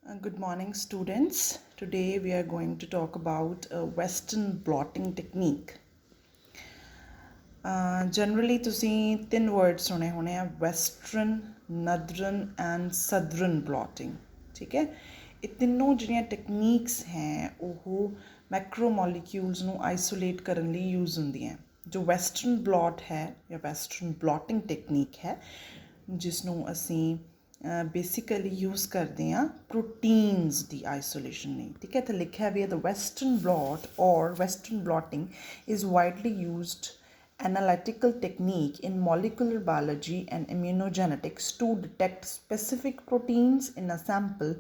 Good morning, students. Today we are going to talk about a Western blotting technique. Generally, ਤੁਸੀਂ ਤਿੰਨ words ਸੁਣੇ ਹੋਣੇ ਆ Western, Northern and Southern blotting. ਠੀਕ ਹੈ, ਇਹ ਤਿੰਨੋਂ ਜਿਹੜੀਆਂ ਟੈਕਨੀਕਸ ਹੈ ਉਹ ਮੈਕਰੋਮੋਲੀਕਿਊਲਸ ਨੂੰ ਆਈਸੋਲੇਟ ਕਰਨ ਲਈ ਯੂਜ਼ ਹੁੰਦੀਆਂ। ਜੋ ਵੈਸਟਰਨ ਬਲੌਟ ਹੈ ਜਾਂ ਵੈਸਟਰਨ ਬਲੌਟਿੰਗ ਟੈਕਨੀਕ ਹੈ ਜਿਸ ਨੂੰ ਅਸੀਂ ਬੇਸਿਕਲੀ ਯੂਜ਼ ਕਰਦੇ ਹਾਂ ਪ੍ਰੋਟੀਨਸ ਦੀ ਆਈਸੋਲੇਸ਼ਨ ਲਈ। ਠੀਕ ਹੈ, ਇੱਥੇ ਲਿਖਿਆ ਵੀ ਹੈ ਦ ਵੈਸਟਰਨ ਬਲੌਟ ਔਰ western blotting is widely used analytical technique in molecular biology and immunogenetics to detect specific proteins in a sample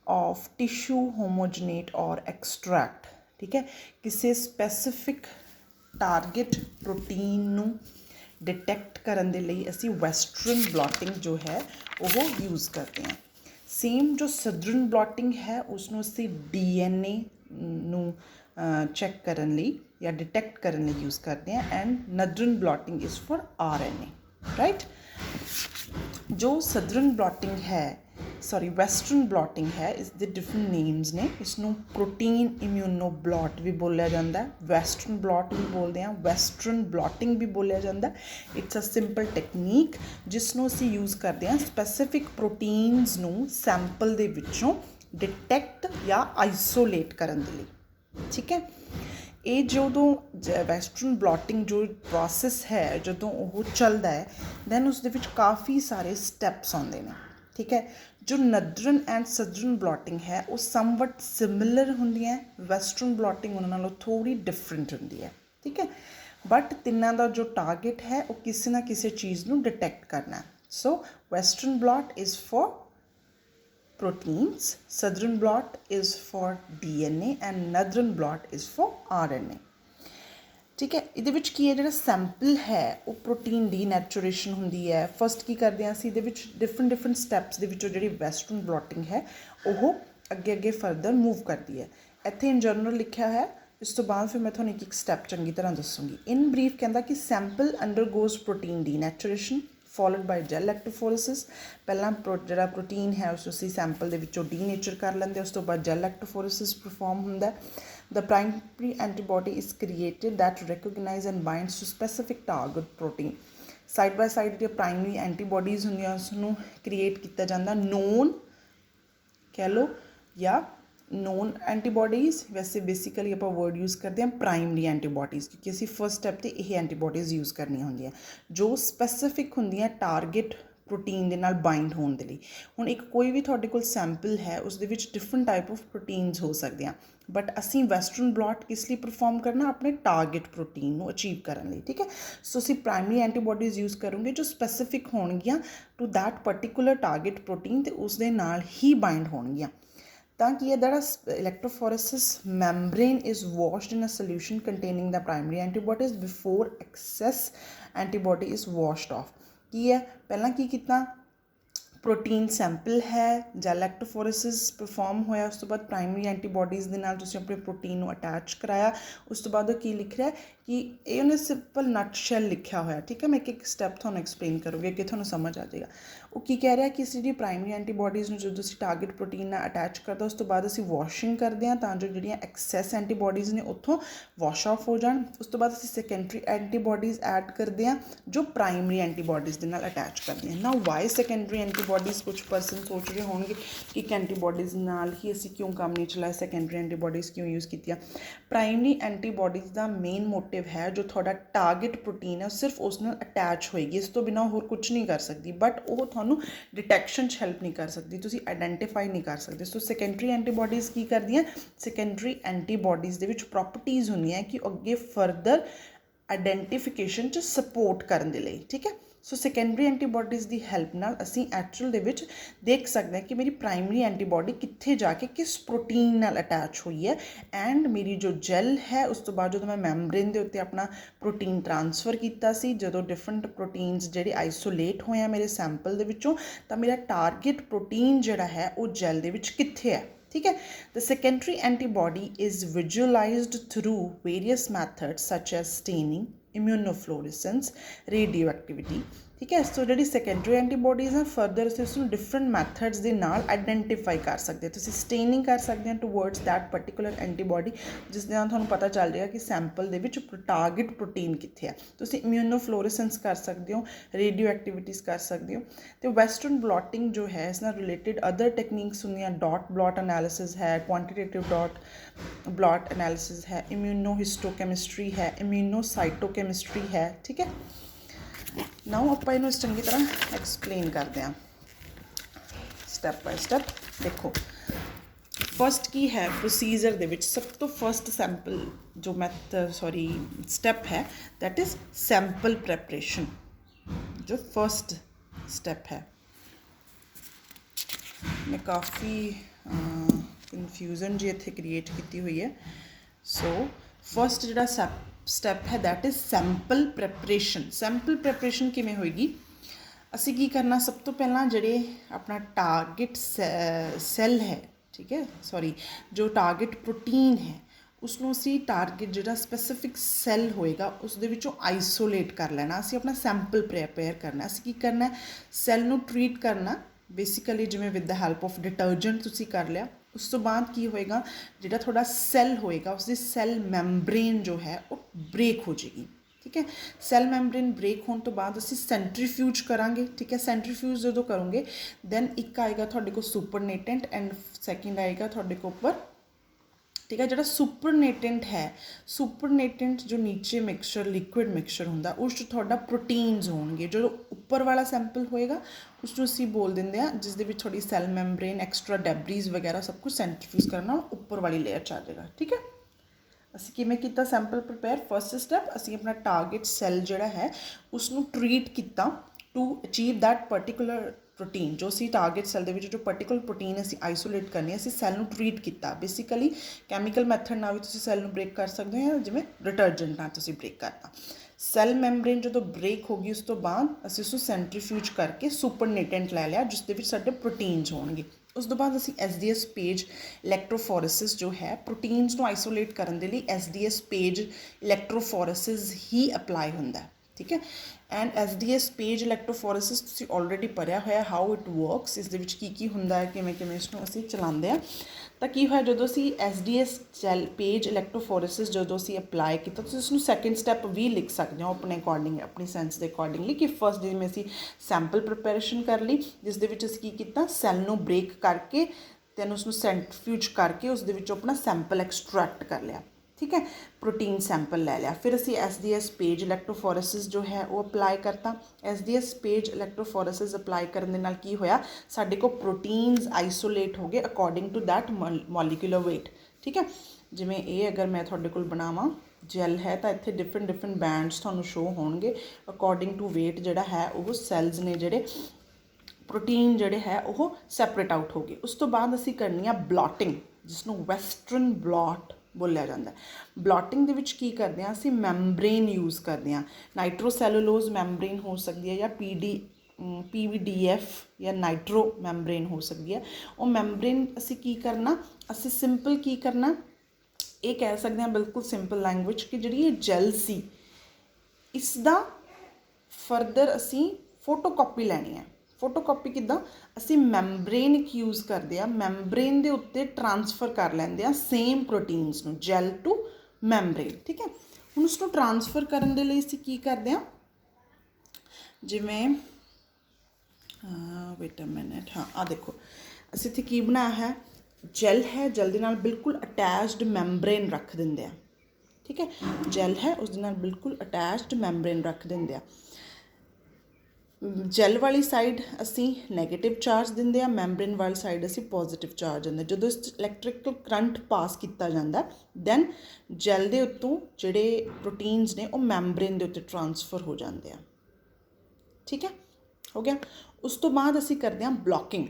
of tissue homogenate or extract। ठीक है, किसी specific target protein ਨੂੰ डिटेक्ट ਕਰਨ ਦੇ ਲਈ ਅਸੀਂ ਵੈਸਟਰਨ ਬਲੌਟਿੰਗ ਜੋ ਹੈ ਉਹ ਯੂਜ਼ ਕਰਦੇ ਹਾਂ। ਸੇਮ ਜੋ ਸਦਰਨ ਬਲੌਟਿੰਗ ਹੈ ਉਸ ਨੂੰ ਅਸੀਂ DNA ਨੂੰ ਚੈੱਕ ਕਰਨ ਲਈ ਜਾਂ ਡਿਟੈਕਟ ਕਰਨ ਲਈ ਯੂਜ਼ ਕਰਦੇ ਹਾਂ and northern blotting is for RNA, right. ਜੋ ਸਦਰਨ ਬਲੌਟਿੰਗ ਹੈ ਵੈਸਟਰਨ ਬਲੌਟਿੰਗ ਹੈ, ਇਸ ਦੇ ਡਿਫਰੈਂਟ ਨੇਮਸ ਨੇ। ਇਸ ਨੂੰ ਪ੍ਰੋਟੀਨ ਇਮਿਊਨੋ ਬਲੌਟ ਵੀ ਬੋਲਿਆ ਜਾਂਦਾ, ਵੈਸਟਰਨ ਬਲੌਟ ਵੀ ਬੋਲਦੇ ਹਾਂ, ਵੈਸਟਰਨ ਬਲੌਟਿੰਗ ਵੀ ਬੋਲਿਆ ਜਾਂਦਾ। ਇਟਸ ਅ ਸਿੰਪਲ ਟੈਕਨੀਕ ਜਿਸ ਨੂੰ ਅਸੀਂ ਯੂਜ਼ ਕਰਦੇ ਹਾਂ ਸਪੈਸੀਫਿਕ ਪ੍ਰੋਟੀਨਸ ਨੂੰ ਸੈਂਪਲ ਦੇ ਵਿੱਚੋਂ ਡਿਟੈਕਟ ਜਾਂ ਆਈਸੋਲੇਟ ਕਰਨ ਦੇ ਲਈ। ਠੀਕ ਹੈ, ਇਹ ਜਦੋਂ ਵੈਸਟਰਨ ਬਲੌਟਿੰਗ ਜੋ ਪ੍ਰੋਸੈਸ ਹੈ ਜਦੋਂ ਉਹ ਚੱਲਦਾ ਹੈ ਦੈਨ ਉਸ ਦੇ ਵਿੱਚ ਕਾਫੀ ਸਾਰੇ ਸਟੈਪਸ ਆਉਂਦੇ ਨੇ। ਠੀਕ ਹੈ, ਜੋ ਨਦਰਨ ਐਂਡ ਸਦਰਨ ਬਲੌਟਿੰਗ ਹੈ ਉਹ ਸਮਵਟ ਸਿਮਿਲਰ ਹੁੰਦੀਆਂ, ਵੈਸਟਰਨ ਬਲੌਟਿੰਗ ਉਹਨਾਂ ਨਾਲੋਂ ਥੋੜ੍ਹੀ ਡਿਫਰੈਂਟ ਹੁੰਦੀ ਹੈ। ਠੀਕ ਹੈ, ਬਟ ਤਿੰਨਾਂ ਦਾ ਜੋ ਟਾਰਗੇਟ ਹੈ ਉਹ ਕਿਸੇ ਨਾ ਕਿਸੇ ਚੀਜ਼ ਨੂੰ ਡਿਟੈਕਟ ਕਰਨਾ। So western blot is for proteins, southern blot is for DNA and northern blot is for RNA। ਠੀਕ ਹੈ, ਇਹਦੇ ਵਿੱਚ ਕੀ ਹੈ ਜਿਹੜਾ ਸੈਂਪਲ ਹੈ ਉਹ ਪ੍ਰੋਟੀਨ ਦੀ ਨੈਚੁਰੇਸ਼ਨ ਹੁੰਦੀ ਹੈ। ਫਸਟ ਕੀ ਕਰਦੇ ਹਾਂ ਅਸੀਂ ਇਹਦੇ ਵਿੱਚ ਡਿਫਰੈਂਟ ਸਟੈਪਸ ਦੇ ਵਿੱਚੋਂ ਜਿਹੜੀ ਵੈਸਟਰਨ ਬਲੌਟਿੰਗ ਹੈ ਉਹ ਅੱਗੇ ਫਰਦਰ ਮੂਵ ਕਰਦੀ ਹੈ। ਇੱਥੇ ਇਨ ਜਨਰਲ ਲਿਖਿਆ ਹੈ, ਇਸ ਤੋਂ ਬਾਅਦ ਫਿਰ ਮੈਂ ਤੁਹਾਨੂੰ ਇੱਕ ਸਟੈਪ ਚੰਗੀ ਤਰ੍ਹਾਂ ਦੱਸੂੰਗੀ। ਇਨ ਬਰੀਫ ਕਹਿੰਦਾ ਕਿ sample undergoes protein denaturation followed by gel electrophoresis। ਪਹਿਲਾਂ ਜਿਹੜਾ ਪ੍ਰੋਟੀਨ ਹੈ ਉਸ ਅਸੀਂ ਸੈਂਪਲ ਦੇ ਵਿੱਚੋਂ ਡੀਨੇਚਰ ਕਰ ਲੈਂਦੇ, ਉਸ ਤੋਂ ਬਾਅਦ gel electrophoresis ਪਰਫੋਰਮ ਹੁੰਦਾ। The primary antibody is created that recognize and binds to specific target protein। Side by side ਜਿਹੜੀਆਂ ਪ੍ਰਾਇਮਰੀ ਐਂਟੀਬੋਡੀਜ਼ ਹੁੰਦੀਆਂ ਉਸ ਨੂੰ ਕ੍ਰੀਏਟ ਕੀਤਾ ਜਾਂਦਾ, ਨੋਨ ਕਹਿ ਲਓ ਜਾਂ ਨੋਨ ਐਂਟੀਬੋਡੀਜ਼। ਵੈਸੇ ਬੇਸਿਕਲੀ ਆਪਾਂ ਵਰਡ ਯੂਜ਼ ਕਰਦੇ ਹਾਂ ਪ੍ਰਾਇਮਰੀ ਐਂਟੀਬੋਡੀਜ਼ ਕਿਉਂਕਿ ਅਸੀਂ ਫਸਟ ਸਟੈਪ 'ਤੇ ਇਹ ਐਂਟੀਬੋਡੀਜ਼ ਯੂਜ਼ ਕਰਨੀਆਂ ਹੁੰਦੀਆਂ ਜੋ ਸਪੈਸੀਫਿਕ ਹੁੰਦੀਆਂ ਟਾਰਗੇਟ ਪ੍ਰੋਟੀਨ ਦੇ ਨਾਲ ਬਾਈਂਡ ਹੋਣ ਦੇ ਲਈ। ਹੁਣ ਇੱਕ ਕੋਈ ਵੀ ਤੁਹਾਡੇ ਕੋਲ ਸੈਂਪਲ ਹੈ ਉਸ ਦੇ ਵਿੱਚ ਡਿਫਰੈਂਟ ਟਾਈਪ ਆਫ ਪ੍ਰੋਟੀਨਸ ਹੋ ਸਕਦੇ ਆ, ਬਟ ਅਸੀਂ ਵੈਸਟਰਨ ਬਲੌਟ ਕਿਸ ਲਈ ਪਰਫੋਰਮ ਕਰਨਾ, ਆਪਣੇ ਟਾਰਗੇਟ ਪ੍ਰੋਟੀਨ ਨੂੰ ਅਚੀਵ ਕਰਨ ਲਈ। ਠੀਕ ਹੈ, ਸੋ ਅਸੀਂ ਪ੍ਰਾਇਮਰੀ ਐਂਟੀਬੋਡੀਜ਼ ਯੂਜ਼ ਕਰੋਗੇ ਜੋ ਸਪੈਸੀਫਿਕ ਹੋਣਗੀਆਂ to that particular target protein ਅਤੇ ਉਸ ਦੇ ਨਾਲ ਹੀ ਬਾਈਂਡ ਹੋਣਗੀਆਂ। ਤਾਂ ਕੀ ਹੈ ਜਿਹੜਾ electrophoresis membrane is washed in a solution containing the primary antibodies before excess antibody is washed off। ਕੀ ਹੈ, ਪਹਿਲਾਂ ਕੀ ਕੀਤਾ, ਪ੍ਰੋਟੀਨ ਸੈਂਪਲ ਹੈ, ਜਾਂ ਇਲੈਕਟ੍ਰੋਫੋਰੇਸਿਸ ਪਰਫੋਰਮ ਹੋਇਆ, ਉਸ ਤੋਂ ਬਾਅਦ ਪ੍ਰਾਇਮਰੀ ਐਂਟੀਬੋਡੀਜ਼ ਦੇ ਨਾਲ ਤੁਸੀਂ ਆਪਣੇ ਪ੍ਰੋਟੀਨ ਨੂੰ ਅਟੈਚ ਕਰਾਇਆ। ਉਸ ਤੋਂ ਬਾਅਦ ਉਹ ਕੀ ਲਿਖ ਰਿਹਾ ਕਿ ਇਹ ਉਹਨੇ ਸਿੰਪਲ ਨਟ ਸ਼ੈਲ ਲਿਖਿਆ ਹੋਇਆ। ਠੀਕ ਹੈ, ਮੈਂ ਇੱਕ ਸਟੈਪ ਤੁਹਾਨੂੰ ਐਕਸਪਲੇਨ ਕਰੂੰਗੀ ਅੱਗੇ ਤੁਹਾਨੂੰ ਸਮਝ ਆ ਜਾਏਗਾ। ਉਹ ਕੀ ਕਹਿ ਰਿਹਾ ਕਿ ਅਸੀਂ ਜਿਹੜੀ ਪ੍ਰਾਇਮਰੀ ਐਂਟੀਬੋਡੀਜ਼ ਨੂੰ ਜਦੋਂ ਅਸੀਂ ਟਾਰਗੇਟ ਪ੍ਰੋਟੀਨ ਨਾਲ ਅਟੈਚ ਕਰਦਾ ਉਸ ਤੋਂ ਬਾਅਦ ਅਸੀਂ ਵਾਸ਼ਿੰਗ ਕਰਦੇ ਹਾਂ ਤਾਂ ਜੋ ਜਿਹੜੀਆਂ ਐਕਸੈਸ ਐਂਟੀਬੋਡੀਜ਼ ਨੇ ਉੱਥੋਂ ਵਾਸ਼ ਆਫ ਹੋ ਜਾਣ। ਉਸ ਤੋਂ ਬਾਅਦ ਅਸੀਂ ਸੈਕੰਡਰੀ ਐਂਟੀਬੋਡੀਜ਼ ਐਡ ਕਰਦੇ ਹਾਂ ਜੋ ਪ੍ਰਾਇਮਰੀ ਐਂਟੀਬੋਡੀਜ਼ ਦੇ ਨਾਲ ਅਟੈਚ ਕਰਦੇ ਹਾਂ। ਨਾਓ ਵਾਈ ਸੈਕੰਡਰੀ ਐਂਟੀਬੋਡੀਜ਼, ਕੁਛ ਪਰਸਨ ਸੋਚ ਰਹੇ ਹੋਣਗੇ ਕਿ ਇੱਕ ਐਂਟੀਬੋਡੀਜ਼ ਨਾਲ ਹੀ ਅਸੀਂ ਕਿਉਂ ਕੰਮ ਨਹੀਂ ਚਲਾਇਆ, ਸੈਕੰਡਰੀ ਐਂਟੀਬੋਡੀਜ਼ ਕਿਉਂ ਯੂਜ਼ ਕੀਤੀਆਂ। ਪ੍ਰਾਇਮਰੀ ਐਂਟੀਬੋਡੀਜ਼ ਦਾ ਮੇਨ ਮੋਟਿਵ ਹੈ ਜੋ ਤੁਹਾਡਾ ਟਾਰਗੇਟ ਪ੍ਰੋਟੀਨ ਹੈ ਸਿਰਫ ਉਸ ਨਾਲ ਅਟੈਚ ਹੋਏਗੀ, ਇਸ ਤੋਂ ਬਿਨਾਂ ਹੋਰ ਕੁਝ ਨਹੀਂ ਕਰ ਸਕਦੀ, ਬਟ ਉਹ ਤੁਹਾਨੂੰ ਡਿਟੈਕਸ਼ਨ 'ਚ ਹੈਲਪ ਨਹੀਂ ਕਰ ਸਕਦੀ, ਤੁਸੀਂ ਆਈਡੈਂਟੀਫਾਈ ਨਹੀਂ ਕਰ ਸਕਦੇ। ਸੋ ਸੈਕੰਡਰੀ ਐਂਟੀਬੋਡੀਜ਼ ਕੀ ਕਰਦੀਆਂ, ਸੈਕੰਡਰੀ ਐਂਟੀਬੋਡੀਜ਼ ਦੇ ਵਿੱਚ ਪ੍ਰੋਪਰਟੀਜ਼ ਹੁੰਦੀਆਂ ਕਿ ਅੱਗੇ ਫਰਦਰ ਆਈਡੈਂਟੀਫਿਕੇਸ਼ਨ 'ਚ ਸਪੋਰਟ ਕਰਨ ਦੇ ਲਈ। ਠੀਕ ਹੈ, ਸੋ ਸੈਕੰਡਰੀ ਐਂਟੀਬੋਡੀਜ਼ ਦੀ ਹੈਲਪ ਨਾਲ ਅਸੀਂ ਐਕਚੁਅਲ ਦੇ ਵਿੱਚ ਦੇਖ ਸਕਦੇ ਹਾਂ ਕਿ ਮੇਰੀ ਪ੍ਰਾਇਮਰੀ ਐਂਟੀਬੋਡੀ ਕਿੱਥੇ ਜਾ ਕੇ ਕਿਸ ਪ੍ਰੋਟੀਨ ਨਾਲ ਅਟੈਚ ਹੋਈ ਹੈ ਐਂਡ ਮੇਰੀ ਜੋ ਜੈਲ ਹੈ ਉਸ ਤੋਂ ਬਾਅਦ ਜਦੋਂ ਮੈਂ ਮੈਂਬਰੇਨ ਦੇ ਉੱਤੇ ਆਪਣਾ ਪ੍ਰੋਟੀਨ ਟ੍ਰਾਂਸਫਰ ਕੀਤਾ ਸੀ, ਜਦੋਂ ਡਿਫਰੈਂਟ ਪ੍ਰੋਟੀਨਸ ਜਿਹੜੇ ਆਈਸੋਲੇਟ ਹੋਏ ਆ ਮੇਰੇ ਸੈਂਪਲ ਦੇ ਵਿੱਚੋਂ, ਤਾਂ ਮੇਰਾ ਟਾਰਗੇਟ ਪ੍ਰੋਟੀਨ ਜਿਹੜਾ ਹੈ ਉਹ ਜੈਲ ਦੇ ਵਿੱਚ ਕਿੱਥੇ ਹੈ। ਠੀਕ ਹੈ, the secondary antibody is visualized through various methods such as staining, immunofluorescence, radioactivity। ठीक है। सो जी सैकेंडरी एंटीबॉडीज़ हैं फरदर असीं उसनूं डिफरेंट मैथड्स दे नाल आइडेंटिफाई कर सकते हैं। तुसीं स्टेनिंग कर सकते हैं टूवर्ड्स दैट पर्टिकुलर एंटीबॉडी जिस दे नाल तुहानूं पता चल जाएगा कि सैंपल दे विच टारगेट प्रोटीन कित्थे है। तुसीं इम्यूनोफ्लोरेसेंस कर सकते हो, रेडियो एक्टिविटीज़ कर सकते हो। तो वैसटर्न ब्लॉटिंग जो है इस नाल रिलेटिड अदर टेक्निक्स होंदियां, डॉट ब्लॉट एनालिसिस है, क्वांटिटेटिव डॉट ब्लॉट एनालिसिस है, इम्यूनोहिस्टोकैमिस्ट्री है, इम्यूनोसाइटोकैमिस्ट्री है। ठीक है। नाउ ਆਪਾਂ ਇਹਨੂੰ ਚੰਗੀ ਤਰ੍ਹਾਂ एक्सप्लेन करते हैं स्टैप बाय स्टैप। देखो फस्ट की है प्रोसीजर दे विच सब तो फस्ट सैंपल जो स्टैप है दैट इज़ सैंपल प्रैपरेशन। जो फस्ट स्टैप है मैं काफ़ी कन्फ्यूजन जी इत्थे क्रिएट की हुई है। सो फस्ट जिहड़ा स्टैप है that is sample preparation. Sample preparation किवें होएगी, असीं की करना सब तो पहला जिहड़े अपना टारगेट सैल है, ठीक है, जो टारगेट प्रोटीन है उसनूं असीं टारगेट जिहड़ा स्पैसिफिक सैल होएगा उस दे विचों आइसोलेट कर लेना। असीं अपना सैंपल प्रिपेयर करना। असीं की करना है, सैल नूं ट्रीट करना बेसिकली जिवें with the help of detergent तुसीं कर लिया। उस तो बाद की होएगा, जिहड़ा थोड़ा सैल होएगा उसकी सैल मैंब्रेन जो है वो ब्रेक हो जाएगी। ठीक है। सैल मैंब्रेन ब्रेक होने तो बाद असीं सेंट्रीफ्यूज करांगे। ठीक है। सेंट्रीफ्यूज जो करोगे दैन एक आएगा तुहाडे कोल सुपरनेटेंट एंड सैकेंड आएगा तुहाडे को उपर, ठीक है, जो सुपरनेटेंट है, सुपरनेटेंट जो नीचे मिक्सचर लिक्विड मिक्सचर होंदा उस थोड़ा प्रोटीन्स होणगे। जो उपर वाला सैंपल होएगा उसनूं असीं बोल दिंदे आ जिस दे विच थोड़ी सैल मैंब्रेन एक्सट्रा डैबरीज वगैरह सब कुछ सेंट्रीफ्यूज करना उपर वाली लेयर च आ जाएगा। ठीक है। असीं किवें कीता सैंपल प्रिपेयर, फस्ट स्टैप असीं अपना टारगेट सैल जिहड़ा है उसनूं ट्रीट कीता to achieve that particular protein. जो असीं टारगेट सैल दे विच जो पर्टिकुलर प्रोटीन असीं आइसोलेट करनी, असीं सैल नूं ट्रीट कीता। बेसिकली कैमिकल मैथड नाल भी तुसीं सैल नूं ब्रेक कर सकते हो, जिवें डिटर्जेंट नाल तुसीं ब्रेक करता। सैल मैंब्रेन जो ब्रेक होगी उस तो बाद असीं उसनूं सेंट्रीफ्यूज करके सुपरनेटेंट लै लिया जिस दे विच साडे प्रोटीन्स होणगे। उस तो बाद असीं SDS पेज इलैक्ट्रोफोरेसिस जो है प्रोटीन्स नूं आइसोलेट करन दे लई SDS पेज इलैक्ट्रोफोरेसिस ही अप्लाई हुंदा है। ठीक है। एंड SDS पेज इलैक्ट्रोफोरेसिस तुसीं ऑलरेडी पढ़िया होया हाउ इट वर्क्स, इस दे विच की हुंदा है, किवें किवें इसनूं असीं चलाउंदे आ। ਤਾਂ ਕੀ ਹੋਇਆ, ਜਦੋਂ ਅਸੀਂ SDS ਸੈਲ ਪੇਜ ਇਲੈਕਟ੍ਰੋਫੋਰੇਸਿਸ ਜਦੋਂ ਅਸੀਂ ਅਪਲਾਈ ਕੀਤਾ ਤੁਸੀਂ ਉਸਨੂੰ ਸੈਕਿੰਡ ਸਟੈਪ ਵੀ ਲਿਖ ਸਕਦੇ ਹੋ ਆਪਣੇ ਅਕੋਰਡਿੰਗ, ਆਪਣੀ ਸੈਂਸ ਦੇ ਅਕੋਰਡਿੰਗਲੀ। ਕਿ ਫਸਟ ਜਿਵੇਂ ਅਸੀਂ ਸੈਂਪਲ ਪ੍ਰਿਪੇਰੇਸ਼ਨ ਕਰ ਲਈ ਜਿਸ ਦੇ ਵਿੱਚ ਅਸੀਂ ਕੀ ਕੀਤਾ, ਸੈੱਲ ਨੂੰ ਬ੍ਰੇਕ ਕਰਕੇ ਤੈਨੂੰ ਉਸਨੂੰ ਸੈਂਟਰੀਫਿਊਜ ਕਰਕੇ ਉਸ ਦੇ ਵਿੱਚੋਂ ਆਪਣਾ ਸੈਂਪਲ ਐਕਸਟਰੈਕਟ ਕਰ ਲਿਆ। ठीक है। प्रोटीन सैंपल ले लिया। फिर असी SDS पेज इलैक्ट्रोफोरेसिस जो है वो अप्लाई करता। SDS पेज इलैक्ट्रोफोरेसिस अप्लाई करने नाल की होया, साडे को प्रोटीन्स आइसोलेट हो गए according to that molecular weight. ठीक है। जिमें ये अगर मैं तुहाडे कोल बनावां जैल है तो इत्थे डिफरेंट बैंड्स तुहानूं शो होणगे अकॉर्डिंग टू वेट जिहड़ा है वो सैल्स ने जिहड़े प्रोटीन जिहड़े है वो सैपरेट आउट हो गए। उस तो बाद असी करनी आ ब्लॉटिंग जिसनूं वैसटर्न ब्लॉट बोलिया जाता है। ब्लॉटिंग दे विच की करते हैं असी मैंब्रेन यूज़ करते हैं। नाइट्रोसैलूलोज मैंब्रेन हो सकती है या PVDF या नाइट्रो मैंब्रेन हो सकती है। वो मैंब्रेन असी की करना, असी सिंपल की करना ये कह सकते हैं बिल्कुल सिंपल लैंग्वेज कि जिहड़ी ये जैल सी इसदा फरदर असी फोटोकॉपी लैनी है। फोटोकॉपी किद्दां, असी मैंब्रेन एक यूज़ करते हैं, मैंब्रेन के उत्ते ट्रांसफर कर लेंदे आ सेम प्रोटीन्स नूं, जैल टू मैंब्रेन। ठीक है। हुण उसनूं ट्रांसफर करन दे लई असी की करदे आ, जिवें वेट अ मिनट, हाँ आ देखो असी इत्थे की बनाया है, जैल है, जैल दे नाल बिल्कुल अटैच्ड मैंब्रेन रख दिंदे आ। ठीक है। जैल है उस दे नाल बिल्कुल अटैच्ड मैंब्रेन रख दिंदे आ। जैल वाली साइड असी नैगेटिव चार्ज देंगे आ, मैंब्रेन वाली साइड असी पॉजिटिव चार्ज देंगे। जो इस इलैक्ट्रिकल करंट पास किया जाता दैन जैल के उत्तों जोड़े प्रोटीन्स ने वो मैंब्रेन के उत्ते ट्रांसफर हो जाते हैं। ठीक है, हो गया। उस तो बाद असी करते हैं ब्लॉकिंग।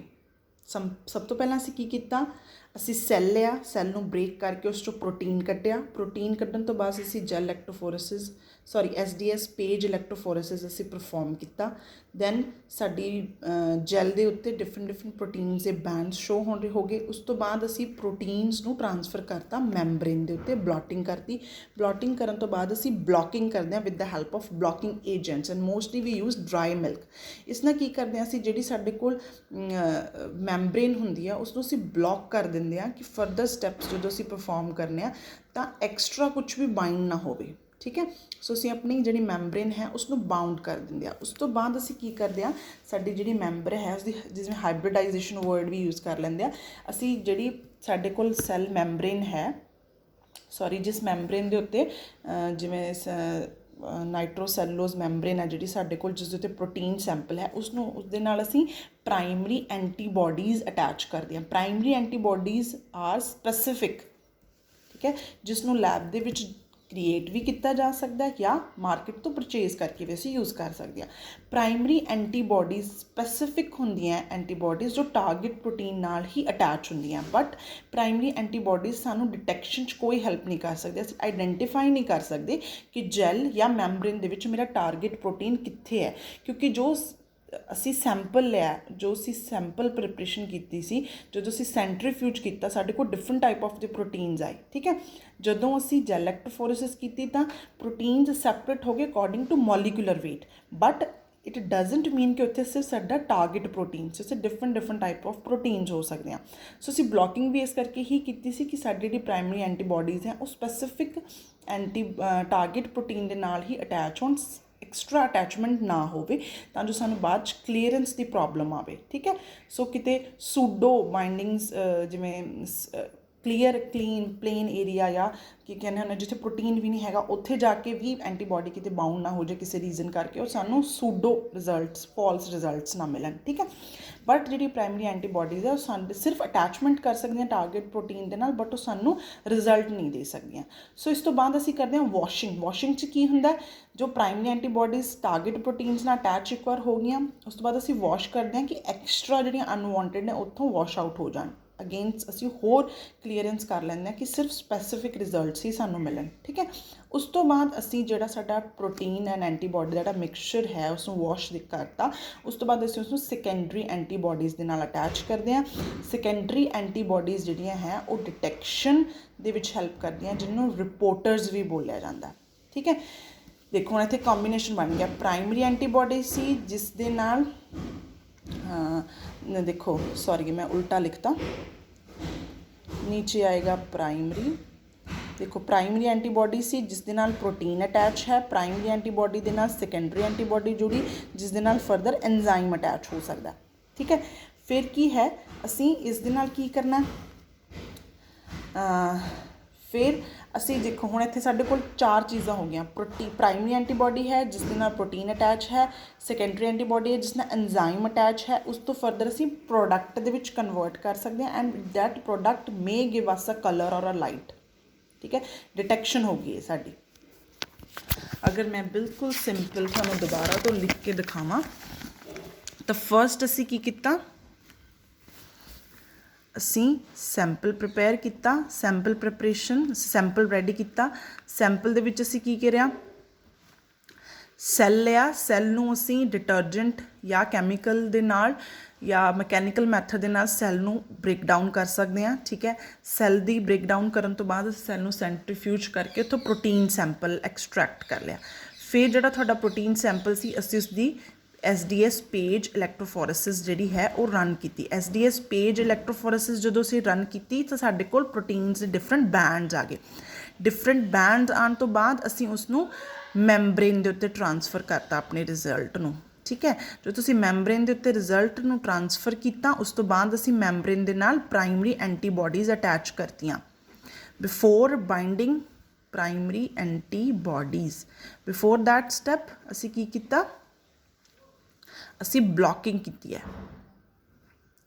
सब तो पहला असी की किया, असी सैल लिया, सैल नूं ब्रेक करके उस चों प्रोटीन कड्ढिया। प्रोटीन कड्ढण तो बाद असी जैल इलैक्ट्रोफोरेसिस SDS पेज इलैक्ट्रोफोरेसिस असी परफॉर्म किया। ਦੈਨ ਸਾਡੀ ਜੈਲ ਦੇ ਉੱਤੇ ਡਿਫਰੈਂਟ ਪ੍ਰੋਟੀਨਸ ਦੇ ਬੈਂਡਸ ਸ਼ੋ ਹੋ ਗਏ। ਉਸ ਤੋਂ ਬਾਅਦ ਅਸੀਂ ਪ੍ਰੋਟੀਨਸ ਨੂੰ ਟ੍ਰਾਂਸਫਰ ਕਰਤਾ ਮੈਂਬਰੇਨ ਦੇ ਉੱਤੇ, ਬਲੌਟਿੰਗ ਕਰਤੀ। ਬਲੌਟਿੰਗ ਕਰਨ ਤੋਂ ਬਾਅਦ ਅਸੀਂ ਬਲੌਕਿੰਗ ਕਰਦੇ ਹਾਂ with the help of blocking agents and mostly we use dry milk. ਇਸ ਨਾਲ ਕੀ ਕਰਦੇ ਹਾਂ ਅਸੀਂ, ਜਿਹੜੀ ਸਾਡੇ ਕੋਲ ਮੈਂਬਰੇਨ ਹੁੰਦੀ ਆ ਉਸਨੂੰ ਅਸੀਂ ਬਲੌਕ ਕਰ ਦਿੰਦੇ ਹਾਂ ਕਿ ਫਰਦਰ ਸਟੈਪਸ ਜਦੋਂ ਅਸੀਂ ਪਰਫੋਰਮ ਕਰਨੇ ਆ ਤਾਂ ਐਕਸਟਰਾ ਕੁਛ ਵੀ ਬਾਈਂਡ ਨਾ ਹੋਵੇ। ਠੀਕ ਹੈ, ਸੋ ਅਸੀਂ ਆਪਣੀ ਜਿਹੜੀ ਮੈਂਬਰੇਨ ਹੈ ਉਸਨੂੰ ਬਾਉਂਡ ਕਰ ਦਿੰਦੇ ਆ। ਉਸ ਤੋਂ ਬਾਅਦ ਅਸੀਂ ਕੀ ਕਰਦੇ ਹਾਂ, ਸਾਡੀ ਜਿਹੜੀ ਮੈਂਬਰ ਹੈ ਉਸਦੀ ਜਿਵੇਂ ਹਾਈਬ੍ਰਿਡਾਈਜੇਸ਼ਨ ਵਰਡ ਵੀ ਯੂਜ਼ ਕਰ ਲੈਂਦੇ ਆ ਅਸੀਂ। ਜਿਹੜੀ ਸਾਡੇ ਕੋਲ ਸੈੱਲ ਮੈਂਬਰੇਨ ਹੈ, ਜਿਸ ਮੈਂਬਰੇਨ ਦੇ ਉੱਤੇ ਜਿਵੇਂ ਨਾਈਟ੍ਰੋਸੈਲੂਲੋਜ਼ ਮੈਂਬਰੇਨ ਹੈ ਜਿਹੜੀ ਸਾਡੇ ਕੋਲ, ਜਿਸ ਦੇ ਉੱਤੇ ਪ੍ਰੋਟੀਨ ਸੈਂਪਲ ਹੈ, ਉਸਦੇ ਨਾਲ ਅਸੀਂ ਪ੍ਰਾਇਮਰੀ ਐਂਟੀਬੋਡੀਜ਼ ਅਟੈਚ ਕਰਦੇ ਹਾਂ। ਪ੍ਰਾਇਮਰੀ ਐਂਟੀਬੋਡੀਜ਼ ਆਰ ਸਪੈਸੀਫਿਕ, ਠੀਕ ਹੈ, ਜਿਸ ਨੂੰ ਲੈਬ ਦੇ ਵਿੱਚ ਕ੍ਰੀਏਟ ਵੀ ਕੀਤਾ ਜਾ ਸਕਦਾ ਜਾਂ ਮਾਰਕੀਟ ਤੋਂ ਪਰਚੇਜ਼ ਕਰਕੇ ਵੀ ਅਸੀਂ ਯੂਜ਼ ਕਰ ਸਕਦੇ ਹਾਂ। ਪ੍ਰਾਇਮਰੀ ਐਂਟੀਬੋਡੀਜ਼ ਸਪੈਸੀਫਿਕ ਹੁੰਦੀਆਂ ਐਂਟੀਬੋਡੀਜ਼ ਜੋ ਟਾਰਗੇਟ ਪ੍ਰੋਟੀਨ ਨਾਲ ਹੀ ਅਟੈਚ ਹੁੰਦੀਆਂ, ਬਟ ਪ੍ਰਾਇਮਰੀ ਐਂਟੀਬੋਡੀਜ਼ ਸਾਨੂੰ ਡਿਟੈਕਸ਼ਨ 'ਚ ਕੋਈ ਹੈਲਪ ਨਹੀਂ ਕਰ ਸਕਦੇ। ਅਸੀਂ ਆਈਡੈਂਟੀਫਾਈ ਨਹੀਂ ਕਰ ਸਕਦੇ ਕਿ ਜੈਲ ਜਾਂ ਮੈਂਬਰੇਨ ਦੇ ਵਿੱਚ ਮੇਰਾ ਟਾਰਗੇਟ ਪ੍ਰੋਟੀਨ ਕਿੱਥੇ ਹੈ, ਕਿਉਂਕਿ ਜੋ ਅਸੀਂ ਸੈਂਪਲ ਲਿਆ, ਜੋ ਅਸੀਂ ਸੈਂਪਲ ਪ੍ਰਿਪਰੇਸ਼ਨ ਕੀਤੀ ਸੀ, ਜਦੋਂ ਅਸੀਂ ਸੈਂਟਰੀਫਿਊਜ ਕੀਤਾ ਸਾਡੇ ਕੋਲ ਡਿਫਰੈਂਟ ਟਾਈਪ ਆਫ ਦੇ ਪ੍ਰੋਟੀਨਸ ਆਏ। ਠੀਕ ਹੈ, ਜਦੋਂ ਅਸੀਂ ਜੈਲ ਇਲੈਕਟ੍ਰੋਫੋਰੇਸਿਸ ਕੀਤੀ ਤਾਂ ਪ੍ਰੋਟੀਨਸ ਸੈਪਰੇਟ ਹੋ ਗਏ according to molecular weight, but it doesn't mean ਕਿ ਉੱਥੇ ਸਿਰਫ ਸਾਡਾ ਟਾਰਗੇਟ ਪ੍ਰੋਟੀਨ ਸੀ, ਡਿਫਰੈਂਟ ਟਾਈਪ ਆਫ ਪ੍ਰੋਟੀਨਸ ਹੋ ਸਕਦੇ ਆ। ਸੋ ਅਸੀਂ ਬਲੌਕਿੰਗ ਵੀ ਇਸ ਕਰਕੇ ਹੀ ਕੀਤੀ ਸੀ ਕਿ ਸਾਡੀ ਜਿਹੜੀ ਪ੍ਰਾਇਮਰੀ ਐਂਟੀਬੋਡੀਜ਼ ਹੈ ਉਹ ਸਪੈਸੀਫਿਕ ਟਾਰਗੇਟ ਪ੍ਰੋਟੀਨ ਦੇ ਨਾਲ ਹੀ ਅਟੈਚ ਹੋਣ, ਐਕਸਟਰਾ ਅਟੈਚਮੈਂਟ ਨਾ ਹੋਵੇ ਤਾਂ ਜੋ ਸਾਨੂੰ ਬਾਅਦ 'ਚ ਕਲੀਅਰੈਂਸ ਦੀ ਪ੍ਰੋਬਲਮ ਆਵੇ। ਠੀਕ ਹੈ, ਸੋ ਕਿਤੇ ਸੂਡੋ ਬਾਈਂਡਿੰਗਸ ਜਿਵੇਂ ਪਲੇਨ ਏਰੀਆ ਜਾਂ ਕੀ ਕਹਿੰਦੇ ਹੁੰਦੇ ਜਿੱਥੇ ਪ੍ਰੋਟੀਨ ਵੀ ਨਹੀਂ ਹੈਗਾ ਉੱਥੇ ਜਾ ਕੇ ਵੀ ਐਂਟੀਬੋਡੀ ਕਿਤੇ ਬਾਉਂਡ ਨਾ ਹੋ ਜਾਏ ਕਿਸੇ ਰੀਜ਼ਨ ਕਰਕੇ, ਉਹ ਸਾਨੂੰ ਸੂਡੋ ਰਿਜ਼ਲਟਸ, ਫਾਲਸ ਰਿਜ਼ਲਟਸ ਨਾ ਮਿਲਣ। ਠੀਕ ਹੈ, ਬਟ ਜਿਹੜੀ ਪ੍ਰਾਇਮਰੀ ਐਂਟੀਬੋਡੀਜ਼ ਹੈ ਉਹ ਸਾਨੂੰ ਸਿਰਫ ਅਟੈਚਮੈਂਟ ਕਰ ਸਕਦੀਆਂ ਟਾਰਗੇਟ ਪ੍ਰੋਟੀਨ ਦੇ ਨਾਲ, ਬਟ ਉਹ ਸਾਨੂੰ ਰਿਜ਼ਲਟ ਨਹੀਂ ਦੇ ਸਕਦੀਆਂ। ਸੋ ਇਸ ਤੋਂ ਬਾਅਦ ਅਸੀਂ ਕਰਦੇ ਹਾਂ ਵਾਸ਼ਿੰਗ 'ਚ ਕੀ ਹੁੰਦਾ, ਜੋ ਪ੍ਰਾਇਮਰੀ ਐਂਟੀਬੋਡੀਜ਼ ਟਾਰਗੇਟ ਪ੍ਰੋਟੀਨਸ ਨਾਲ ਅਟੈਚ ਇੱਕ ਵਾਰ ਹੋ ਗਈਆਂ, ਉਸ ਤੋਂ ਬਾਅਦ ਅਸੀਂ ਵਾਸ਼ ਕਰਦੇ ਹਾਂ ਕਿ ਐਕਸਟਰਾ ਜਿਹੜੀਆਂ ਅਨਵਾਂਟਡ ਨੇ ਉੱਥੋਂ ਵਾਸ਼ ਆਊਟ ਹੋ ਜਾਣ। ਅਗੇਨਸਟ ਅਸੀਂ ਹੋਰ ਕਲੀਅਰੈਂਸ ਕਰ ਲੈਂਦੇ ਹਾਂ ਕਿ ਸਿਰਫ ਸਪੈਸੀਫਿਕ ਰਿਜ਼ਲਟਸ ਹੀ ਸਾਨੂੰ ਮਿਲਣ। ਠੀਕ ਹੈ, ਉਸ ਤੋਂ ਬਾਅਦ ਅਸੀਂ ਜਿਹੜਾ ਸਾਡਾ ਪ੍ਰੋਟੀਨ ਐਂਡ ਐਂਟੀਬੋਡੀ ਦਾ ਜਿਹੜਾ ਮਿਕਸਚਰ ਹੈ ਉਸਨੂੰ ਵਾਸ਼ ਕਰਤਾ। ਉਸ ਤੋਂ ਬਾਅਦ ਅਸੀਂ ਉਸਨੂੰ ਸੈਕੰਡਰੀ ਐਂਟੀਬੋਡੀਜ਼ ਦੇ ਨਾਲ ਅਟੈਚ ਕਰਦੇ ਹਾਂ। ਸੈਕੰਡਰੀ ਐਂਟੀਬੋਡੀਜ਼ ਜਿਹੜੀਆਂ ਹੈ ਉਹ ਡਿਟੈਕਸ਼ਨ ਦੇ ਵਿੱਚ ਹੈਲਪ ਕਰਦੀਆਂ, ਜਿਹਨੂੰ ਰਿਪੋਰਟਰਸ ਵੀ ਬੋਲਿਆ ਜਾਂਦਾ। ਠੀਕ ਹੈ, ਦੇਖੋ ਹੁਣ ਇੱਥੇ ਕੰਬੀਨੇਸ਼ਨ ਬਣ ਗਿਆ, ਪ੍ਰਾਇਮਰੀ ਐਂਟੀਬੋਡੀ ਸੀ ਜਿਸ ਦੇ ਨਾਲ देखो मैं उल्टा लिखता, नीचे आएगा प्राइमरी। देखो प्राइमरी एंटीबॉडी सी जिस दे नाल प्रोटीन अटैच है, प्राइमरी एंटीबॉडी दे नाल सैकेंडरी एंटीबॉडी जुड़ी जिस दे नाल फर्दर एंजाइम अटैच हो सकता। ठीक है, फिर की है असी इस दे नाल की करना, फिर ਅਸੀਂ ਦੇਖੋ ਹੁਣ ਇੱਥੇ ਸਾਡੇ ਕੋਲ 4 ਚੀਜ਼ਾਂ ਹੋ ਗਈਆਂ। ਪ੍ਰਾਇਮਰੀ ਐਂਟੀਬੋਡੀ ਹੈ ਜਿਸ ਦੇ ਨਾਲ ਪ੍ਰੋਟੀਨ ਅਟੈਚ ਹੈ, ਸੈਕੰਡਰੀ ਐਂਟੀਬੋਡੀ ਹੈ ਜਿਸ ਨਾਲ ਐਂਜ਼ਾਈਮ ਅਟੈਚ ਹੈ, ਉਸ ਤੋਂ ਫਰਦਰ ਅਸੀਂ ਪ੍ਰੋਡਕਟ ਦੇ ਵਿੱਚ ਕਨਵਰਟ ਕਰ ਸਕਦੇ ਹਾਂ and that product may give us a colour or a light. ਠੀਕ ਹੈ, ਡਿਟੈਕਸ਼ਨ ਹੋ ਗਈ ਹੈ ਸਾਡੀ। ਅਗਰ ਮੈਂ ਬਿਲਕੁਲ ਸਿੰਪਲ ਤੁਹਾਨੂੰ ਦੁਬਾਰਾ ਤੋਂ ਲਿਖ ਕੇ ਦਿਖਾਵਾਂ ਤਾਂ ਫਸਟ ਅਸੀਂ ਕੀ ਕੀਤਾ, ਅਸੀਂ ਸੈਂਪਲ ਪ੍ਰਿਪੇਅਰ ਕੀਤਾ, ਸੈਂਪਲ ਪ੍ਰੈਪਰੇਸ਼ਨ, ਸੈਂਪਲ ਰੈਡੀ ਕੀਤਾ। ਸੈਂਪਲ ਦੇ ਵਿੱਚ ਅਸੀਂ ਕੀ ਕਰਿਆ, ਸੈੱਲ ਲਿਆ, ਸੈੱਲ ਨੂੰ ਅਸੀਂ ਡਿਟਰਜੈਂਟ ਜਾਂ ਕੈਮੀਕਲ ਦੇ ਨਾਲ ਜਾਂ ਮਕੈਨੀਕਲ ਮੈਥਡ ਦੇ ਨਾਲ ਸੈੱਲ ਨੂੰ ਬ੍ਰੇਕ ਡਾਊਨ ਕਰ ਸਕਦੇ ਹਾਂ। ਠੀਕ ਹੈ, ਸੈੱਲ ਦੀ ਬ੍ਰੇਕ ਡਾਊਨ ਕਰਨ ਤੋਂ ਬਾਅਦ ਸੈੱਲ ਨੂੰ ਸੈਂਟਰੀਫਿਊਜ ਕਰਕੇ ਉੱਥੋਂ ਪ੍ਰੋਟੀਨ ਸੈਂਪਲ ਐਕਸਟਰੈਕਟ ਕਰ ਲਿਆ। ਫਿਰ ਜਿਹੜਾ ਤੁਹਾਡਾ ਪ੍ਰੋਟੀਨ ਸੈਂਪਲ ਸੀ ਅਸੀਂ ਉਸਦੀ SDS ਪੇਜ ਇਲੈਕਟ੍ਰੋਫੋਰੇਸਿਸ ਜਿਹੜੀ ਹੈ ਉਹ ਰਨ ਕੀਤੀ। SDS ਪੇਜ ਇਲੈਕਟ੍ਰੋਫੋਰੇਸਿਸ ਜਦੋਂ ਅਸੀਂ ਰਨ ਕੀਤੀ ਤਾਂ ਸਾਡੇ ਕੋਲ ਪ੍ਰੋਟੀਨਸ ਦੇ ਡਿਫਰੈਂਟ ਬੈਂਡਸ ਆ ਗਏ। ਡਿਫਰੈਂਟ ਬੈਂਡਸ ਆਉਣ ਤੋਂ ਬਾਅਦ ਅਸੀਂ ਉਸਨੂੰ ਮੈਂਬਰੇਨ ਦੇ ਉੱਤੇ ਟ੍ਰਾਂਸਫਰ ਕਰਤਾ ਆਪਣੇ ਰਿਜ਼ਲਟ ਨੂੰ। ਠੀਕ ਹੈ, ਜਦੋਂ ਤੁਸੀਂ ਮੈਂਬਰੇਨ ਦੇ ਉੱਤੇ ਰਿਜ਼ਲਟ ਨੂੰ ਟ੍ਰਾਂਸਫਰ ਕੀਤਾ ਉਸ ਤੋਂ ਬਾਅਦ ਅਸੀਂ ਮੈਂਬਰੇਨ ਦੇ ਨਾਲ ਪ੍ਰਾਇਮਰੀ ਐਂਟੀਬੋਡੀਜ਼ ਅਟੈਚ ਕਰਤੀਆਂ। Before binding primary antibodies, before that step ਅਸੀਂ ਕੀ ਕੀਤਾ, ਅਸੀਂ ਬਲੌਕਿੰਗ ਕੀਤੀ ਹੈ।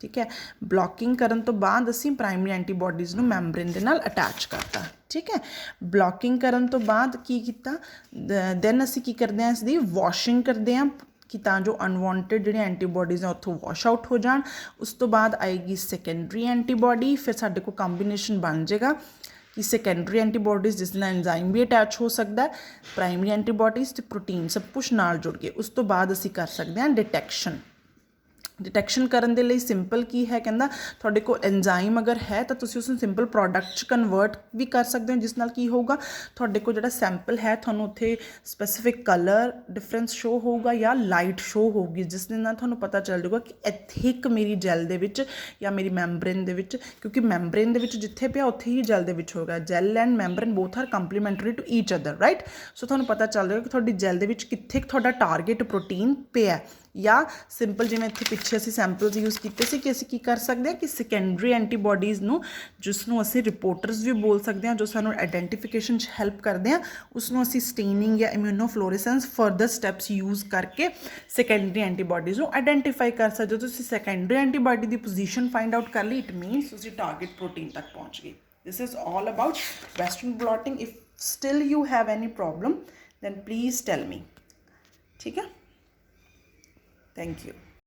ਠੀਕ ਹੈ, ਬਲੌਕਿੰਗ ਕਰਨ ਤੋਂ ਬਾਅਦ ਅਸੀਂ ਪ੍ਰਾਇਮਰੀ ਐਂਟੀਬੋਡੀਜ਼ ਨੂੰ ਮੈਂਬਰੇਨ ਦੇ ਨਾਲ ਅਟੈਚ ਕਰਤਾ। ਠੀਕ ਹੈ, ਬਲੌਕਿੰਗ ਕਰਨ ਤੋਂ ਬਾਅਦ ਕੀ ਕੀਤਾ, ਦੈਨ ਅਸੀਂ ਕੀ ਕਰਦੇ ਹਾਂ, ਇਸਦੀ ਵਾਸ਼ਿੰਗ ਕਰਦੇ ਹਾਂ ਕਿ ਤਾਂ ਜੋ ਅਨਵਾਂਟਡ ਜਿਹੜੀਆਂ ਐਂਟੀਬੋਡੀਜ਼ ਆ ਉੱਥੋਂ ਵਾਸ਼ ਆਊਟ ਹੋ ਜਾਣ। ਉਸ ਤੋਂ ਬਾਅਦ ਆਏਗੀ ਸੈਕੰਡਰੀ ਐਂਟੀਬੋਡੀ, ਫਿਰ ਸਾਡੇ ਕੋਲ ਕੰਬੀਨੇਸ਼ਨ ਬਣ ਜਾਏਗਾ कि ਸੈਕੰਡਰੀ ਐਂਟੀਬੋਡੀਜ਼ ਜਿਸ ਨਾਲ ਐਂਜ਼ਾਈਮ ਵੀ ਅਟੈਚ ਹੋ ਸਕਦਾ ਹੈ, ਪ੍ਰਾਇਮਰੀ ਐਂਟੀਬੋਡੀਜ਼ ਤੇ ਪ੍ਰੋਟੀਨ ਸਭ ਕੁਛ ਨਾਲ ਜੁੜ ਕੇ। ਉਸ ਤੋਂ ਬਾਅਦ ਅਸੀਂ ਕਰ ਸਕਦੇ ਹਾਂ ਡਿਟੈਕਸ਼ਨ ਕਰਨ ਦੇ ਲਈ ਸਿੰਪਲ ਕੀ ਹੈ, ਕਹਿੰਦਾ ਤੁਹਾਡੇ ਕੋਲ ਐਂਜ਼ਾਈਮ ਅਗਰ ਹੈ ਤਾਂ ਤੁਸੀਂ ਉਸਨੂੰ ਸਿੰਪਲ ਪ੍ਰੋਡਕਟ 'ਚ ਕਨਵਰਟ ਵੀ ਕਰ ਸਕਦੇ ਹੋ, ਜਿਸ ਨਾਲ ਕੀ ਹੋਊਗਾ ਤੁਹਾਡੇ ਕੋਲ ਜਿਹੜਾ ਸੈਂਪਲ ਹੈ ਤੁਹਾਨੂੰ ਉੱਥੇ ਸਪੈਸੀਫਿਕ ਕਲਰ ਡਿਫਰੈਂਸ ਸ਼ੋ ਹੋਊਗਾ ਜਾਂ ਲਾਈਟ ਸ਼ੋ ਹੋਊਗੀ, ਜਿਸ ਦੇ ਨਾਲ ਤੁਹਾਨੂੰ ਪਤਾ ਚੱਲ ਜਾਊਗਾ ਕਿ ਇੱਥੇ ਇੱਕ ਮੇਰੀ ਜੈਲ ਦੇ ਵਿੱਚ ਜਾਂ ਮੇਰੀ ਮੈਂਬਰੇਨ ਦੇ ਵਿੱਚ, ਕਿਉਂਕਿ ਮੈਂਬਰੇਨ ਦੇ ਵਿੱਚ ਜਿੱਥੇ ਪਿਆ ਉੱਥੇ ਹੀ ਜੈਲ ਦੇ ਵਿੱਚ ਹੋਏਗਾ। Gel and membrane both are complementary to each other, right. So ਤੁਹਾਨੂੰ ਪਤਾ ਚੱਲ ਜਾਏਗਾ ਕਿ ਤੁਹਾਡੀ ਜੈਲ ਦੇ ਵਿੱਚ ਕਿੱਥੇ ਤੁਹਾਡਾ ਟਾਰਗੇਟ ਪ੍ਰੋਟੀਨ ਪਿਆ, ਜਾਂ ਸਿੰਪਲ ਜਿਵੇਂ ਇੱਥੇ ਪਿੱਛੇ ਅਸੀਂ ਸੈਂਪਲਸ ਯੂਜ਼ ਕੀਤੇ ਸੀ ਕਿ ਅਸੀਂ ਕੀ ਕਰ ਸਕਦੇ ਹਾਂ ਕਿ ਸੈਕੰਡਰੀ ਐਂਟੀਬੋਡੀਜ਼ ਨੂੰ, ਜਿਸ ਨੂੰ ਅਸੀਂ ਰਿਪੋਰਟਰਸ ਵੀ ਬੋਲ ਸਕਦੇ ਹਾਂ, ਜੋ ਸਾਨੂੰ ਆਈਡੈਂਟੀਫਿਕੇਸ਼ਨ 'ਚ ਹੈਲਪ ਕਰਦੇ ਹਾਂ, ਉਸ ਨੂੰ ਅਸੀਂ ਸਟੇਨਿੰਗ ਜਾਂ ਇਮਿਊਨੋਫਲੋਰੈਸੈਂਸ ਫਰਦਰ ਸਟੈਪਸ ਯੂਜ਼ ਕਰਕੇ ਸੈਕੰਡਰੀ ਐਂਟੀਬੋਡੀਜ਼ ਨੂੰ ਆਈਡੈਂਟੀਫਾਈ ਕਰ ਸਕਦੇ ਹੋ। ਤੁਸੀਂ ਸੈਕੰਡਰੀ ਐਂਟੀਬੋਡੀ ਦੀ ਪੋਜੀਸ਼ਨ ਫਾਈਂਡ ਆਊਟ ਕਰ ਲਈ, ਇਟ ਮੀਨਸ ਤੁਸੀਂ ਟਾਰਗੇਟ ਪ੍ਰੋਟੀਨ ਤੱਕ ਪਹੁੰਚ ਗਏ। This is all about Western blotting. If still you have any problem, then please tell me. ठीक है? Thank you.